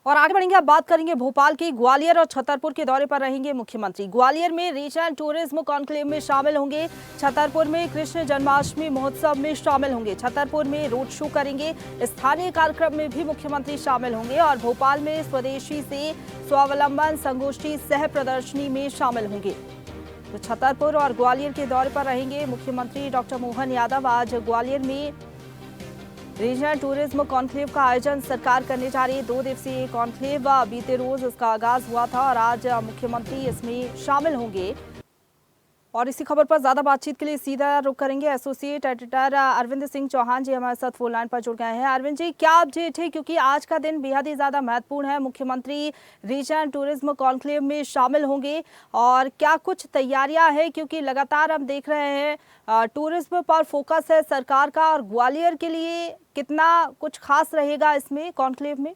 और आगे बढ़ेंगे, अब बात करेंगे भोपाल की। ग्वालियर और छतरपुर के दौरे पर रहेंगे मुख्यमंत्री। ग्वालियर में रीजनल टूरिज्म कॉन्क्लेव में शामिल होंगे, छतरपुर में कृष्ण जन्माष्टमी महोत्सव में शामिल होंगे, छतरपुर में रोड शो करेंगे, स्थानीय कार्यक्रम में भी मुख्यमंत्री शामिल होंगे और भोपाल में स्वदेशी से स्वावलंबन संगोष्ठी सह प्रदर्शनी में शामिल होंगे। तो छतरपुर और ग्वालियर के दौरे पर रहेंगे मुख्यमंत्री डॉक्टर मोहन यादव। आज ग्वालियर में रीजनल टूरिज्म कॉन्क्लेव का आयोजन सरकार करने जा रही है। 2 दिवसीय कॉन्क्लेव बीते रोज इसका आगाज हुआ था और आज मुख्यमंत्री इसमें शामिल होंगे। और इसी खबर पर ज्यादा बातचीत के लिए सीधा रुख करेंगे एसोसिएट एडिटर अरविंद सिंह चौहान जी हमारे साथ फोन लाइन पर जुड़ गए हैं। अरविंद जी, क्या अपडेट है, क्योंकि आज का दिन बेहद ही ज्यादा महत्वपूर्ण है। मुख्यमंत्री रीजनल टूरिज्म कॉन्क्लेव में शामिल होंगे और क्या कुछ तैयारियां हैं, क्योंकि लगातार हम देख रहे हैं टूरिज्म पर फोकस है सरकार का, और ग्वालियर के लिए कितना कुछ खास रहेगा इसमें कॉन्क्लेव में?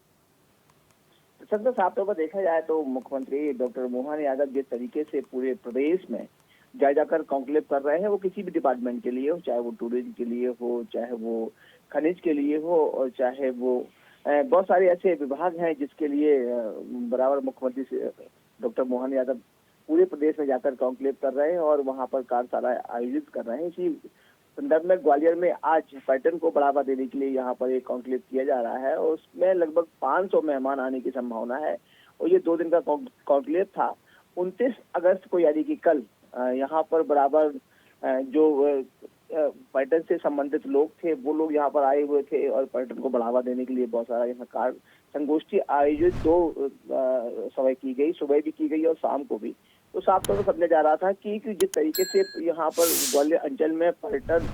सबसे साफ तौर पर देखा जाए तो मुख्यमंत्री डॉक्टर मोहन यादव जिस तरीके से पूरे प्रदेश में जाकर कॉन्क्लेव कर रहे हैं, वो किसी भी डिपार्टमेंट के लिए हो, चाहे वो टूरिज्म के लिए हो, चाहे वो खनिज के लिए हो, और चाहे वो बहुत सारे ऐसे विभाग हैं जिसके लिए बराबर मुख्यमंत्री डॉक्टर मोहन यादव पूरे प्रदेश में जाकर कॉन्क्लेव कर रहे हैं और वहां पर कार्यशाला आयोजित कर रहे हैं। इसी संदर्भ में ग्वालियर में आज पर्यटन को बढ़ावा देने के लिए यहाँ पर एक कॉन्क्लेव किया जा रहा है और उसमें लगभग 500 मेहमान आने की संभावना है। और ये 2 दिन का कॉन्क्लेव था। 29 अगस्त को यानी कि कल यहाँ पर बराबर जो पर्यटन से संबंधित लोग थे वो लोग यहाँ पर आए हुए थे और पर्यटन को बढ़ावा देने के लिए बहुत सारा यहाँ संगोष्ठी आयोजित 2 समय की गई, सुबह भी की गई और शाम को भी। तो साफ तौर पर समझा जा रहा था कि जिस तरीके से यहाँ पर ग्वालियर अंचल में पर्यटन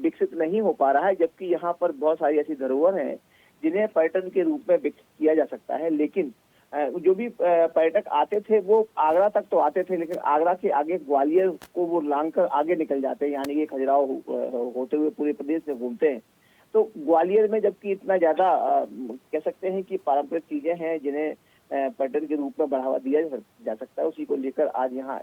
विकसित नहीं हो पा रहा है, जबकि यहाँ पर बहुत सारी ऐसी धरोहर हैं जिन्हें पर्यटन के रूप में विकसित किया जा सकता है, लेकिन जो भी पर्यटक आते थे वो आगरा तक तो आते थे, लेकिन आगरा के आगे ग्वालियर को वो लांग कर आगे निकल जाते हैं, यानी कि खजुराहो होते हुए पूरे प्रदेश में घूमते हैं। तो ग्वालियर में जबकि इतना ज्यादा कह सकते हैं कि पारंपरिक चीजें हैं जिन्हें पर्यटन के रूप में बढ़ावा दिया जा सकता है, उसी को लेकर आज यहाँ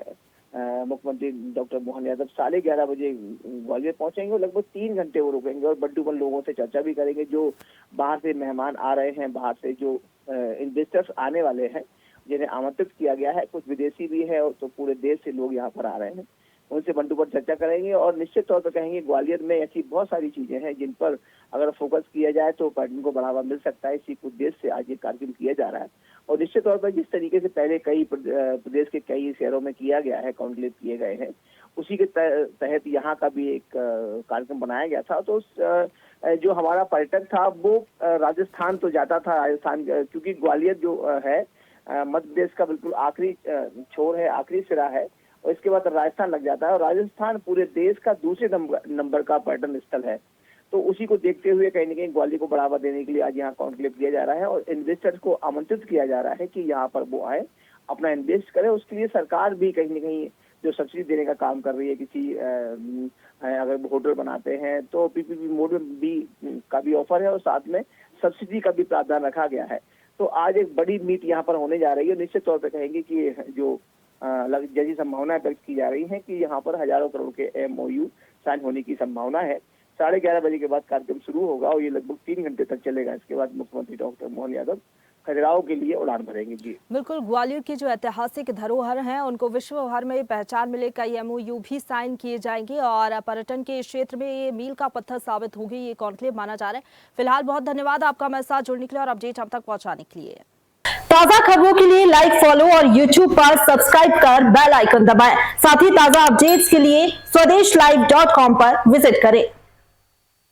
मुख्यमंत्री डॉक्टर मोहन यादव 11:30 बजे ग्वालियर पहुंचेंगे और लगभग 3 घंटे वो रुकेंगे और बड्डूबन लोगों से चर्चा भी करेंगे। जो बाहर से मेहमान आ रहे हैं, बाहर से जो इन्वेस्टर्स आने वाले हैं जिन्हें आमंत्रित किया गया है, कुछ विदेशी भी है, तो पूरे देश से लोग यहाँ पर आ रहे हैं, उनसे बंटू पर चर्चा करेंगे और निश्चित तौर पर कहेंगे ग्वालियर में ऐसी बहुत सारी चीजें हैं जिन पर अगर फोकस किया जाए तो पर्यटन को बढ़ावा मिल सकता है। इसी उद्देश्य से आज ये कार्यक्रम किया जा रहा है और निश्चित तौर पर जिस तरीके से पहले कई प्रदेश के कई शहरों में किया गया है, कॉन्क्लेव किए गए हैं, उसी के तहत यहाँ का भी एक कार्यक्रम बनाया गया था। तो जो हमारा पर्यटक था वो राजस्थान तो जाता था, राजस्थान क्योंकि ग्वालियर जो है मध्य प्रदेश का बिल्कुल आखिरी छोर है, आखिरी सिरा है और इसके बाद राजस्थान लग जाता है और राजस्थान पूरे देश का दूसरे नंबर का पर्यटन स्थल है। तो उसी को देखते हुए कहीं न कहीं ग्वालियर को बढ़ावा देने के लिए आज यहाँ कॉन्क्लेव किया जा रहा है और इन्वेस्टर्स को आमंत्रित किया जा रहा है कि यहाँ पर वो आए, अपना इन्वेस्ट करें। उसके लिए सरकार भी कहीं न कहीं जो सब्सिडी देने का काम कर रही है, किसी अगर होटल बनाते हैं तो पीपीपी मोड में भी का भी ऑफर है और साथ में सब्सिडी का भी प्रावधान रखा गया है। तो आज एक बड़ी मीट यहाँ पर होने जा रही है। निश्चित तौर पर कहेंगे कि जो जैसी संभावना व्यक्त की जा रही है कि यहाँ पर हजारों करोड़ के MOU साइन होने की संभावना है। 11:30 बजे के बाद कार्यक्रम शुरू होगा और ये लगभग 3 घंटे तक चलेगा। इसके बाद मुख्यमंत्री डॉक्टर मोहन यादव खजुराहो के लिए उड़ान भरेंगे। जी बिल्कुल, ग्वालियर की जो ऐतिहासिक धरोहर हैं उनको विश्व भर में पहचान मिले, कई MOU भी साइन किए जाएंगे और पर्यटन के क्षेत्र में ये मील का पत्थर साबित होगी ये कॉन्क्लेव माना जा रहा है। फिलहाल बहुत धन्यवाद आपका हमारे साथ जुड़ने के लिए और अपडेट हम तक पहुंचाने के लिए। ताजा खबरों के लिए लाइक, फॉलो और YouTube पर सब्सक्राइब कर बेल आइकन दबाएं। साथ ही ताजा अपडेट्स के लिए swedeshlive.com पर विजिट करें।